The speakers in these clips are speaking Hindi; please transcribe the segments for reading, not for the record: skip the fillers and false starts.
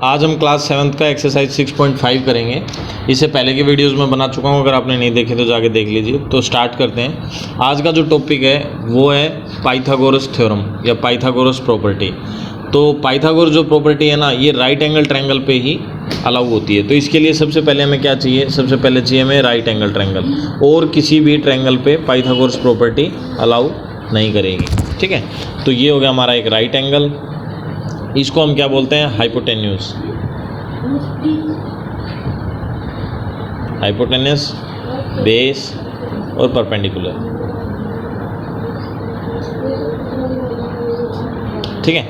आज हम क्लास 7th का एक्सरसाइज 6.5 करेंगे। इससे पहले की वीडियोस में बना चुका हूँ, अगर आपने नहीं देखे तो जाके देख लीजिए। तो स्टार्ट करते हैं। आज का जो टॉपिक है वो है पाइथागोरस थ्योरम या पाइथागोरस प्रॉपर्टी। तो पाइथागोरस जो प्रॉपर्टी है ना, ये राइट एंगल ट्रायंगल पे ही अलाउ होती है। तो इसके लिए सबसे पहले हमें क्या चाहिए? सबसे पहले चाहिए हमें राइट एंगल ट्रायंगल, और किसी भी ट्रायंगल पे पाइथागोरस प्रॉपर्टी अलाउ नहीं करेगी। ठीक है, तो ये हो गया हमारा एक राइट एंगल। इसको हम क्या बोलते हैं? हाइपोटेन्यूस। हाइपोटेन्यूस, बेस और परपेंडिकुलर। ठीक है,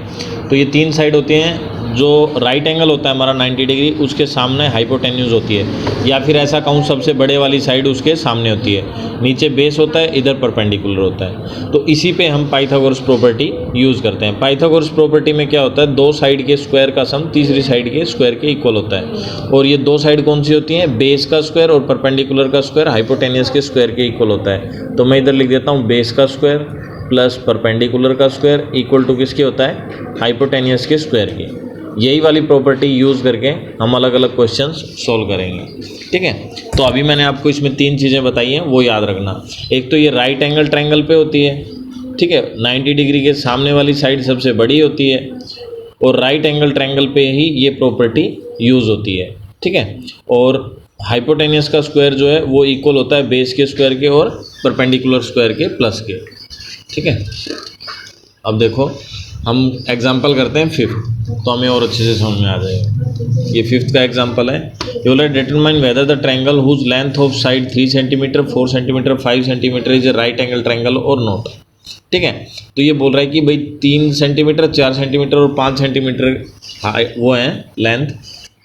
तो ये तीन साइड होती हैं। जो राइट एंगल होता है हमारा 90 डिग्री, उसके सामने हाइपोटेन्यूस होती है, या फिर ऐसा कहूँ सबसे बड़े वाली साइड उसके सामने होती है। नीचे बेस होता है, इधर परपेंडिकुलर होता है। तो इसी पे हम पाइथागोरस प्रॉपर्टी यूज़ करते हैं। पाइथागोरस प्रॉपर्टी में क्या होता है? दो साइड के स्क्वायर का सम तीसरी साइड के स्क्वायर के इक्वल होता है। और ये दो साइड कौन सी होती हैं? बेस का स्क्वायर और परपेंडिकुलर का स्क्वायर हाइपोटेन्यूस के स्क्वायर के इक्वल होता है। तो मैं इधर लिख देता हूँ बेस का स्क्वायर प्लस परपेंडिकुलर का स्क्वायर इक्वल टू किसके होता है? हाइपोटेन्यूस के स्क्वायर की। यही वाली प्रॉपर्टी यूज़ करके हम अलग अलग क्वेश्चंस सॉल्व करेंगे। ठीक है, तो अभी मैंने आपको इसमें तीन चीज़ें बताई हैं, वो याद रखना। एक तो ये राइट एंगल ट्रायंगल पे होती है, ठीक है, 90 डिग्री के सामने वाली साइड सबसे बड़ी होती है, और राइट एंगल ट्रायंगल पे ही ये प्रॉपर्टी यूज़ होती है। ठीक है, और हाइपोटेन्यूस का स्क्वायर जो है वो इक्वल होता है बेस के स्क्वायर के और परपेंडिकुलर स्क्वायर के प्लस के। ठीक है, अब देखो हम एग्जाम्पल करते हैं फिफ्थ, तो हमें और अच्छे से समझ में आ जाएगा। ये फिफ्थ का एग्जाम्पल है। You will determine whether the triangle whose length of side 3 centimetre 4 centimetre 5 centimetre is a right angle triangle और नॉट। ठीक है, तो ये बोल रहा है कि भाई 3 सेंटीमीटर 4 सेंटीमीटर और 5 सेंटीमीटर वो हैं लेंथ।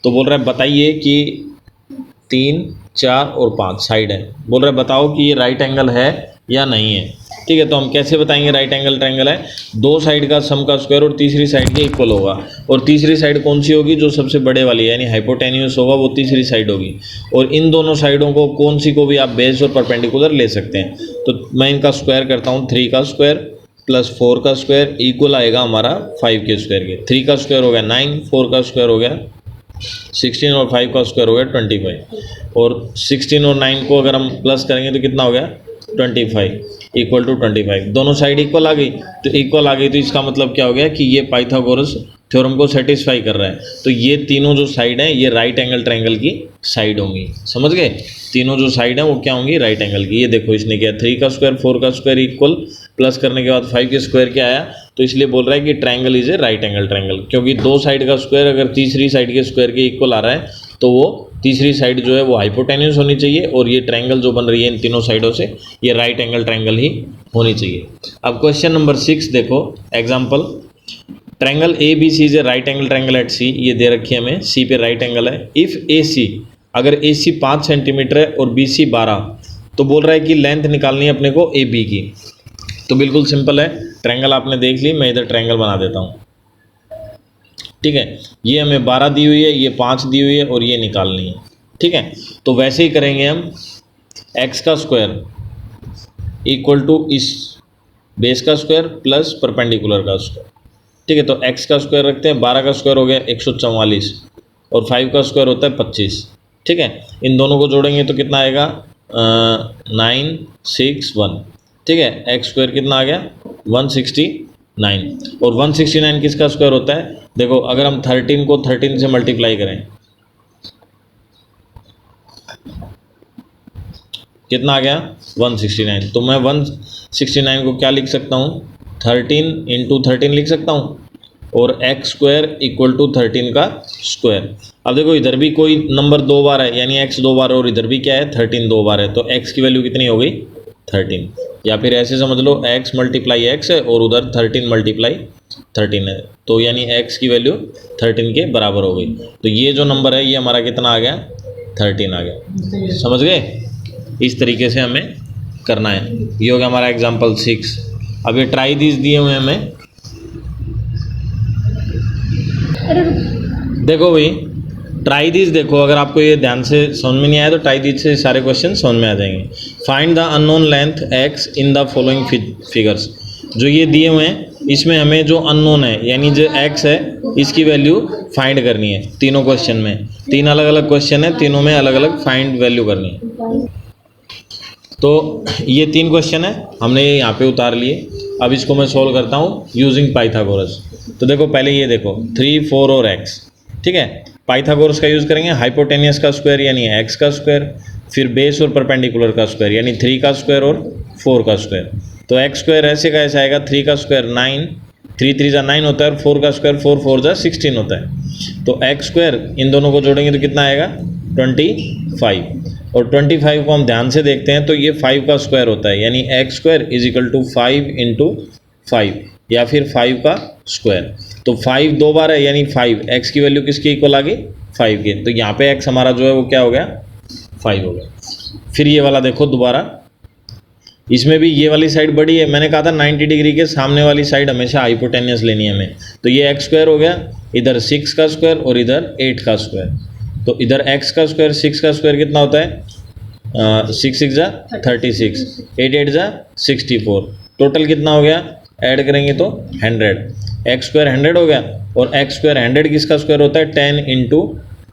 तो बोल रहा है बताइए कि 3, 4 और 5 साइड है। बोल रहा है बताओ कि ये राइट एंगल है या नहीं है। ठीक है, तो हम कैसे बताएंगे राइट एंगल ट्रायंगल है? दो साइड का सम का स्क्वायर और तीसरी साइड के इक्वल होगा। और तीसरी साइड कौन सी होगी? जो सबसे बड़े वाली यानी हाइपोटेन्यूस होगा, वो तीसरी साइड होगी। और इन दोनों साइडों को कौन सी को भी आप बेस और परपेंडिकुलर ले सकते हैं। तो मैं इनका स्क्वायर करता हूँ। 3 का स्क्वायर प्लस 4 का स्क्वायर इक्वल आएगा हमारा 5 के स्क्वायर के। 3 का स्क्वायर हो गया 9, 4 का स्क्वायर हो गया 16 और 5 का स्क्वायर हो गया 25। और 16 और 9 को अगर हम प्लस करेंगे तो कितना हो गया? 25 इक्वल टू 25। दोनों साइड इक्वल आ गई। तो इक्वल आ गई तो इसका मतलब क्या हो गया कि ये पाइथागोरस थ्योरम को सेटिस्फाई कर रहा है। तो ये तीनों जो साइड हैं ये राइट एंगल ट्रायंगल की साइड होंगी। समझ गए? तीनों जो साइड हैं वो क्या होंगी? राइट एंगल की। ये देखो इसने किया 3 का स्क्वायर 4 का स्क्वायर इक्वल, प्लस करने के बाद 5 के स्क्वायर क्या आया, तो इसलिए बोल रहा है कि triangle is a right angle triangle. क्योंकि दो साइड का स्क्वायर अगर तीसरी साइड के स्क्वायर के इक्वल आ रहा है तो वो तीसरी साइड जो है वो हाइपोटेन्यूस होनी चाहिए, और ये ट्रायंगल जो बन रही है इन तीनों साइडों से ये राइट एंगल ट्रायंगल ही होनी चाहिए। अब क्वेश्चन नंबर 6 देखो example. Triangle A B C is a right angle triangle at C. ये दे रखी है हमें, सी पे राइट एंगल है। इफ़ ए सी, अगर ए सी 5 सेंटीमीटर है और बी सी 12, तो बोल रहा है कि लेंथ निकालनी है अपने को ए बी की। तो बिल्कुल सिंपल है, ट्रायंगल आपने देख ली, मैं इधर ट्रायंगल बना देता हूँ। ठीक है, ये हमें 12 दी हुई है, ये 5 दी हुई है, और ये निकालनी है। ठीक है, तो वैसे ही करेंगे हम। एक्स का स्क्वायर इक्वल टू इस बेस का स्क्वायर प्लस परपेंडिकुलर का स्क्वायर। ठीक है, तो एक्स का स्क्वायर रखते हैं। 12 का स्क्वायर हो गया 144, और 5 का स्क्वायर होता है 25। ठीक है, इन दोनों को जोड़ेंगे तो कितना आएगा? 961। ठीक है, एक्स स्क्वायर कितना आ गया? 169। और 169 किसका स्क्वायर होता है? देखो अगर हम 13 को 13 से मल्टीप्लाई करें कितना आ गया? 169। तो मैं 169 को क्या लिख सकता हूँ? 13 इंटू 13 लिख सकता हूँ, और एक्स स्क्वायर इक्वल टू 13 का स्क्वायर। अब देखो इधर भी कोई नंबर 2 बार है, यानी एक्स 2 बार, और इधर भी क्या है? 13 2 बार है। तो एक्स की वैल्यू कितनी हो गई? 13। या फिर ऐसे समझ लो एक्स मल्टीप्लाई एक्स है और उधर 13 मल्टीप्लाई 13 है, तो यानी एक्स की वैल्यू 13 के बराबर हो गई। तो ये जो नंबर है ये हमारा कितना आ गया? 13 आ गया। समझ गए? इस तरीके से हमें करना है। ये हो गया हमारा एग्जाम्पल 6। अब ये ट्राई दीज दिए हुए हमें। देखो भाई ट्राई दीज, देखो अगर आपको ये ध्यान से समझ में नहीं आया तो ट्राई दीज से सारे क्वेश्चन समझ में आ जाएंगे। Find the unknown length x in the following figures. जो ये दिए हुए हैं इसमें हमें जो अननोन है यानी जो एक्स है इसकी वैल्यू फाइंड करनी है तीनों क्वेश्चन में। 3 अलग अलग क्वेश्चन है, तीनों में अलग अलग फाइंड वैल्यू करनी है। तो ये 3 क्वेश्चन है, हमने ये यहाँ पे उतार लिए। अब इसको मैं सॉल्व करता हूँ यूजिंग पाइथागोरस। तो देखो पहले ये देखो 3, 4 और x, ठीक है। पाइथागोरस का यूज़ करेंगे, हाइपोटेनियस का स्क्वायर यानी x का स्क्वायर, फिर बेस और परपेंडिकुलर का स्क्वायर यानी 3 का स्क्वायर और 4 का स्क्वायर। तो x स्क्वायर ऐसे का ऐसा आएगा, 3 का स्क्वायर 9, 3 3 जा 9 होता है, और 4 का स्क्वायर 4 4 जा 16 होता है। तो x स्क्वायर इन दोनों को जोड़ेंगे तो कितना आएगा 25, और 25 को हम ध्यान से देखते हैं तो ये 5 का स्क्वायर होता है, यानी x square is equal to 5 into 5 या फिर 5 का स्क्वायर। तो 5 2 बार है यानी 5, x की वैल्यू किसके इक्वल आ गई 5 के। तो यहाँ पे x हमारा जो है वो क्या हो गया 5 हो गया। फिर ये वाला देखो दोबारा, इसमें भी ये वाली साइड बड़ी है, मैंने कहा था 90 डिग्री के सामने वाली साइड हमेशा हाइपोटेनियस लेनी है हमें। तो ये x स्क्वायर हो गया, इधर 6 का स्क्वायर और इधर 8 का स्क्वायर। तो इधर x का स्क्वायर 6 का स्क्वायर कितना होता है 6 6 जा 36, 8 8 जा 64, टोटल कितना हो गया ऐड करेंगे तो 100। x स्क्वायर 100 हो गया, और x स्क्वायर 100 किसका स्क्वायर होता है 10 इंटू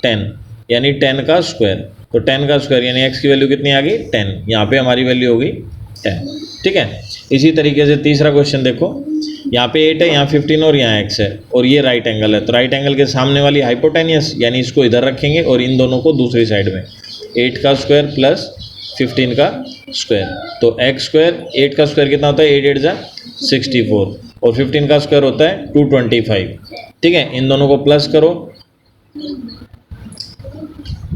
10 यानी 10 का स्क्वायर। तो 10 का स्क्वायर यानी x की वैल्यू कितनी आ गई 10, यहाँ पे हमारी वैल्यू हो गई 10, ठीक है। इसी तरीके से तीसरा क्वेश्चन देखो, यहाँ पे 8 है, यहाँ 15 और यहाँ x है, और ये राइट एंगल है। तो राइट एंगल के सामने वाली हाइपोटेनियस यानी इसको इधर रखेंगे और इन दोनों को दूसरी साइड में, 8 का स्क्वायर प्लस 15 का स्क्वायर। तो x स्क्वायर 8 का स्क्वायर कितना होता है 8 8 जा 64, और 15 का स्क्वायर होता है 225, ठीक है। इन दोनों को प्लस करो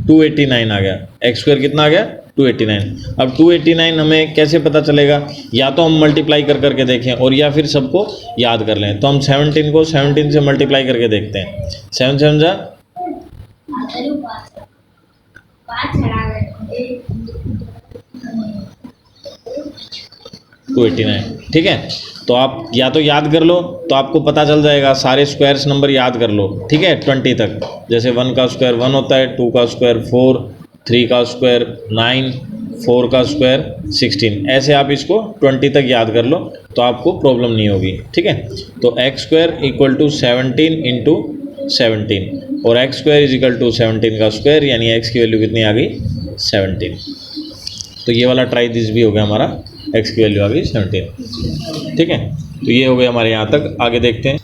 289 आ गया, x स्क्वायर कितना आ गया 289। अब 289 हमें कैसे पता चलेगा, या तो हम मल्टीप्लाई कर करके देखें और या फिर सबको याद कर लें। तो हम 17 को 17 से मल्टीप्लाई करके देखते हैं, 7 7 जा 289, ठीक है। तो आप या तो याद कर लो तो आपको पता चल जाएगा, सारे स्क्वायर्स नंबर याद कर लो, ठीक है 20 तक। जैसे 1 का स्क्वायर 1 होता है, 2 का स्क्वायर 4, 3 का स्क्वायर 9, 4 का स्क्वायर 16, ऐसे आप इसको 20 तक याद कर लो तो आपको प्रॉब्लम नहीं होगी, ठीक है। तो x square equal to 17 into 17, और x square is equal to 17 का स्क्वायर यानी x की वैल्यू कितनी आ गई 17। तो ये वाला ट्राई दिस भी हो गया हमारा, x की वैल्यू आ गई 17, ठीक है। तो ये हो गया हमारे यहाँ तक। आगे देखते हैं,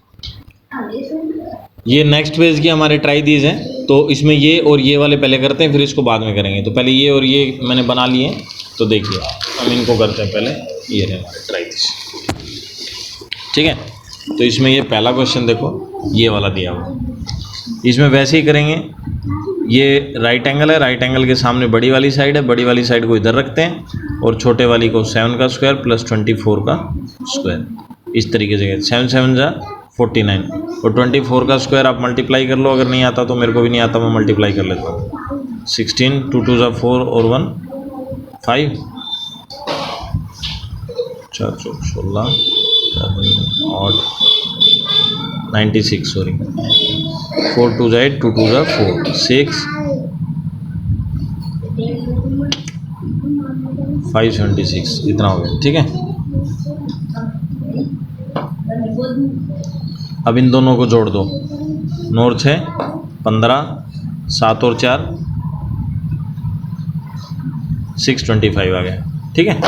ये नेक्स्ट पेज की हमारे ट्राई दीज हैं। तो इसमें ये और ये वाले पहले करते हैं, फिर इसको बाद में करेंगे। तो पहले ये और ये मैंने बना लिए हैं, तो देखिए हम इनको करते हैं पहले। ये रहे हमारे ट्राई दीज, ठीक है। तो इसमें ये पहला क्वेश्चन देखो, ये वाला दिया हुआ, इसमें वैसे ही करेंगे। ये राइट एंगल है, राइट एंगल के सामने बड़ी वाली साइड है, बड़ी वाली साइड को इधर रखते हैं और छोटे वाली को 7 का स्क्वायर प्लस 24 का स्क्वायर, इस तरीके से 7 7 जा 49, और 24 का स्क्वायर आप मल्टीप्लाई कर लो। अगर नहीं आता तो मेरे को भी नहीं आता, मैं मल्टीप्लाई कर लेता हूँ। 16 2 2 जा 4 और 1 5, 4 4 16 8 96, सॉरी 4 2 जा 8 2 2 जा 4 6 576, इतना हो गया, ठीक है। अब इन दोनों को जोड़ दो, 9 और 6 15, 7 और 4 625 आ गया, ठीक है।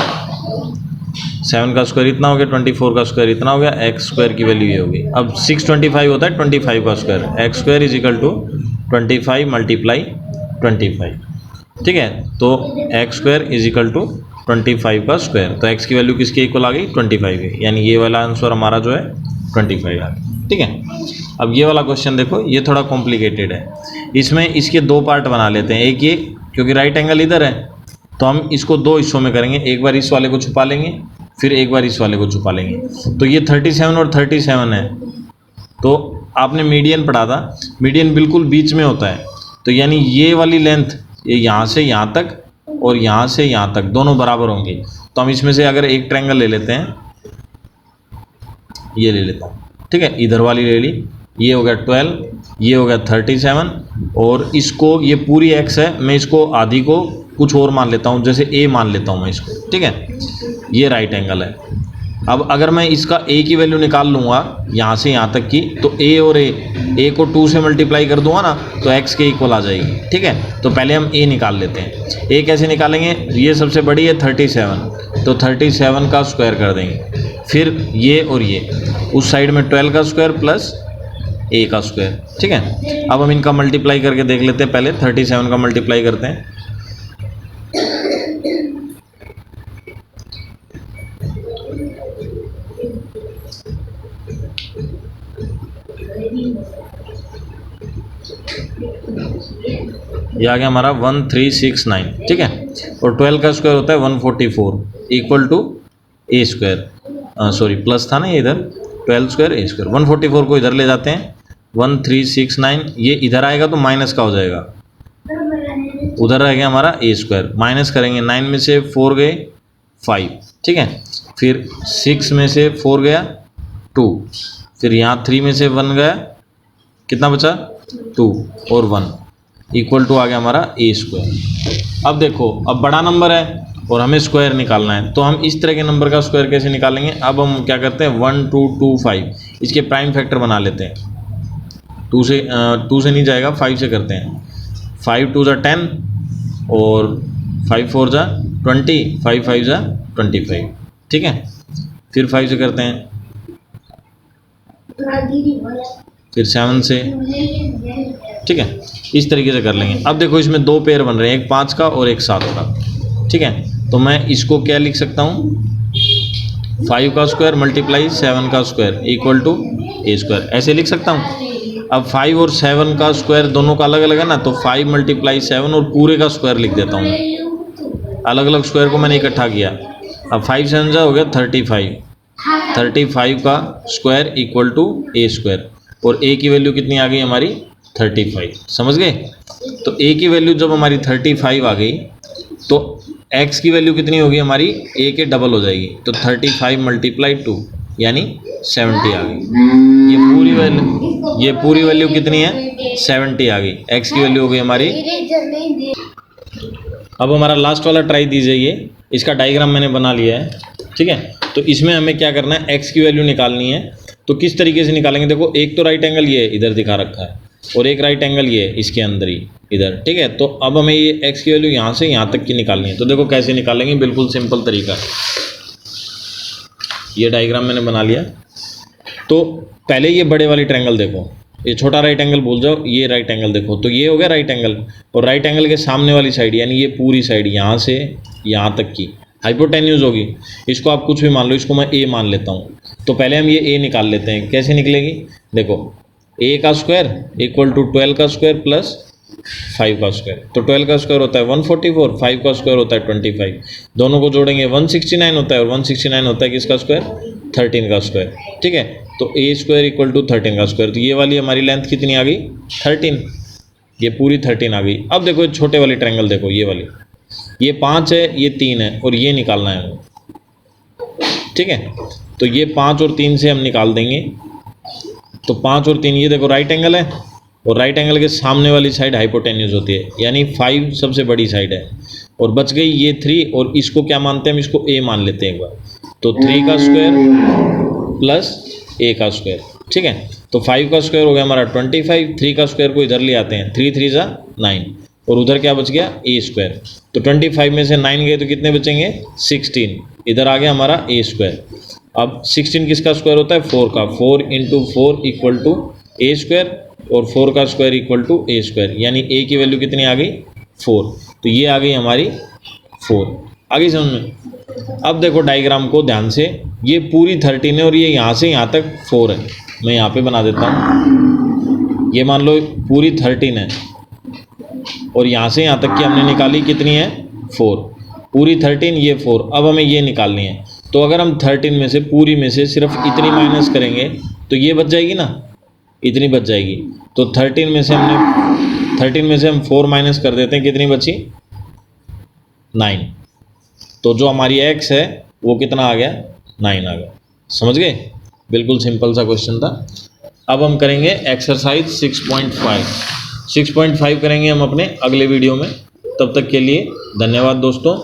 7 का स्क्वायर इतना हो गया, 24 का स्क्वायर इतना हो गया, एक्स स्क्वायर की वैल्यू ये होगी। अब 625 होता है 25 का square, x square is equal to 25 multiply 25, ठीक है। तो एक्स स्क्वायर इज इक्वल टू 25 का स्क्वायर, तो एक्स की वैल्यू किसके इक्वल आ गई 25 है, यानी ये वाला आंसर हमारा जो है 25 आ गया, ठीक है। अब ये वाला क्वेश्चन देखो, ये थोड़ा कॉम्प्लिकेटेड है। इसमें इसके 2 पार्ट बना लेते हैं। एक ये, क्योंकि राइट एंगल इधर है तो हम इसको 2 हिस्सों में करेंगे, एक बार इस वाले को छुपा लेंगे, फिर एक बार इस वाले को छुपा लेंगे। तो ये 37 और 37 है, तो आपने मीडियन पढ़ा था, मीडियन बिल्कुल बीच में होता है। तो यानी ये वाली लेंथ ये यहाँ से यहाँ तक और यहाँ से यहाँ तक दोनों बराबर होंगी। तो हम इसमें से अगर एक ट्रायंगल ले लेते हैं, ये ले लेता हूँ, ठीक है, इधर वाली ले ली, ये हो गया 12, ये हो गया 37, और इसको ये पूरी एक्स है, मैं इसको आधी को कुछ और मान लेता हूँ, जैसे ए मान लेता हूँ मैं इसको, ठीक है। ये राइट एंगल है, अब अगर मैं इसका a की वैल्यू निकाल लूँगा यहाँ से यहाँ तक की, तो a और a को 2 से मल्टीप्लाई कर दूंगा ना तो x के इक्वल आ जाएगी। ठीक है, तो पहले हम a निकाल लेते हैं। a कैसे निकालेंगे, ये सबसे बड़ी है 37, तो 37 का स्क्वायर कर देंगे। फिर ये और ये उस साइड में 12 का स्क्वायर प्लस a का स्क्वायर। ठीक है, अब हम इनका मल्टीप्लाई करके देख लेते हैं। पहले 37 का मल्टीप्लाई करते हैं। ये आ गया हमारा 1369। ठीक है, और 12 का स्क्वायर होता है 144 equal to a square, sorry plus था ना ये इधर, 12 स्क्वायर ए स्क्वायर। 144 को इधर ले जाते हैं, 1369 ये इधर आएगा तो माइनस का हो जाएगा, उधर रह गया हमारा ए स्क्वायर। माइनस करेंगे, 9 में से 4 गए 5। ठीक है, फिर 6 में से 4 गया 2, फिर यहाँ 3 में से 1 गया, कितना बचा 2 और 1 इक्वल टू आ गया हमारा ए स्क्वायर। अब देखो, अब बड़ा नंबर है और हमें स्क्वायर निकालना है, तो हम इस तरह के नंबर का स्क्वायर कैसे निकालेंगे। अब हम क्या करते हैं, 1 2 2 5 इसके प्राइम फैक्टर बना लेते हैं। 2 से नहीं जाएगा, 5 से करते हैं। 5 2 = 10 और 5 4 = 20, 5 5 = 25। ठीक है, फिर 5 से करते हैं, फिर 7 से। ठीक है, इस तरीके से कर लेंगे। अब देखो इसमें 2 पेयर बन रहे हैं, एक 5 का और एक 7 का। ठीक है, तो मैं इसको क्या लिख सकता हूँ, 5 का स्क्वायर मल्टीप्लाई 7 का square equal to a square, ऐसे लिख सकता हूँ। अब 5 और 7 का स्क्वायर दोनों का अलग अलग है ना, तो 5 × 7 और पूरे का स्क्वायर लिख देता हूँ। अलग अलग स्क्वायर को मैंने इकट्ठा किया। अब 5 7 हो गया 35 का square equal to a square, और a की वैल्यू कितनी आ गई हमारी 35। समझ गए, तो a की वैल्यू जब हमारी 35 आ गई तो x की वैल्यू कितनी होगी हमारी, a के डबल हो जाएगी, तो 35 × 2 यानी 70 आ गई। ये पूरी वैल्यू कितनी है, 70 आ गई। x की वैल्यू हो गई हमारी। अब हमारा लास्ट वाला ट्राई दीजिए, ये इसका डायग्राम मैंने बना लिया है। ठीक है, तो इसमें हमें क्या करना है, x की वैल्यू निकालनी है। तो किस तरीके से निकालेंगे, देखो एक तो राइट एंगल ये इधर दिखा रखा है और एक राइट एंगल ये इसके अंदर ही इधर। ठीक है, तो अब हमें ये x की वैल्यू यहाँ से यहाँ तक की निकालनी है। तो देखो कैसे निकालेंगे, बिल्कुल सिंपल तरीका है। ये डायग्राम मैंने बना लिया। तो पहले ये बड़े वाली ट्रायंगल देखो, ये छोटा राइट एंगल भूल जाओ, ये राइट एंगल देखो, तो ये हो गया राइट एंगल, और राइट एंगल के सामने वाली साइड यानी ये पूरी साइड यहाँ से यहाँ तक की हाइपोटेन्यूज होगी। इसको आप कुछ भी मान लो, इसको मैं a मान लेता हूँ। तो पहले हम ये a निकाल लेते हैं। कैसे निकलेगी, देखो a का स्क्वायर इक्वल टू 12 का स्क्वायर प्लस 5 का स्क्वायर। तो 12 का स्क्वायर होता है 144, 5 का स्क्वायर होता है 25। दोनों को जोड़ेंगे 169 होता है, और 169 होता है किसका स्क्वायर, 13 का स्क्वायर। ठीक है, तो a स्क्वायर इक्वल टू 13 का स्क्वायर। तो ये वाली हमारी लेंथ कितनी आ गई, 13, ये पूरी 13 आ गई। अब देखो छोटे वाली ट्रायंगल देखो, ये वाली, ये 5 है, ये 3 है, और ये निकालना है हमें। ठीक है, तो ये 5 और 3 से हम निकाल देंगे। तो 5 और 3, ये देखो राइट एंगल है, और राइट एंगल के सामने वाली साइड हाइपोटेन्यूज होती है, यानी 5 सबसे बड़ी साइड है, और बच गई ये 3, और इसको क्या मानते हैं हम, इसको a मान लेते हैं एक बार। तो 3 का स्क्वायर प्लस a का स्क्वायर। ठीक है, तो 5 का स्क्वायर हो गया हमारा 25, 3 का स्क्वायर को इधर ले आते हैं, 3 3 = 9, और उधर क्या बच गया, a स्क्वायर। तो 25 में से 9 गए तो कितने बचेंगे, 16, इधर आ गया हमारा a स्क्वायर। अब 16 किसका स्क्वायर होता है, 4 का, 4 × 4 इक्वल टू a स्क्वायर, और 4 का square equal to a square, यानी a की वैल्यू कितनी आ गई, 4। तो ये आ गई हमारी 4। आ गई समझ में। अब देखो डायग्राम को ध्यान से, ये पूरी 13 है और ये यहाँ से यहाँ तक 4 है। मैं यहाँ पे बना देता हूँ, ये मान लो पूरी 13 है, और यहाँ से यहाँ तक की हमने निकाली कितनी है, 4। पूरी 13, ये 4। अब हमें ये निकालनी है। तो अगर हम 13 में से, पूरी में से सिर्फ इतनी माइनस करेंगे तो ये बच जाएगी ना, इतनी बच जाएगी। तो 13 में से हम 4 माइनस कर देते हैं, कितनी बची, 9। तो जो हमारी x है वो कितना आ गया, 9 आ गया। समझ गए, बिल्कुल सिंपल सा क्वेश्चन था। अब हम करेंगे एक्सरसाइज 6.5 करेंगे हम अपने अगले वीडियो में। तब तक के लिए धन्यवाद दोस्तों।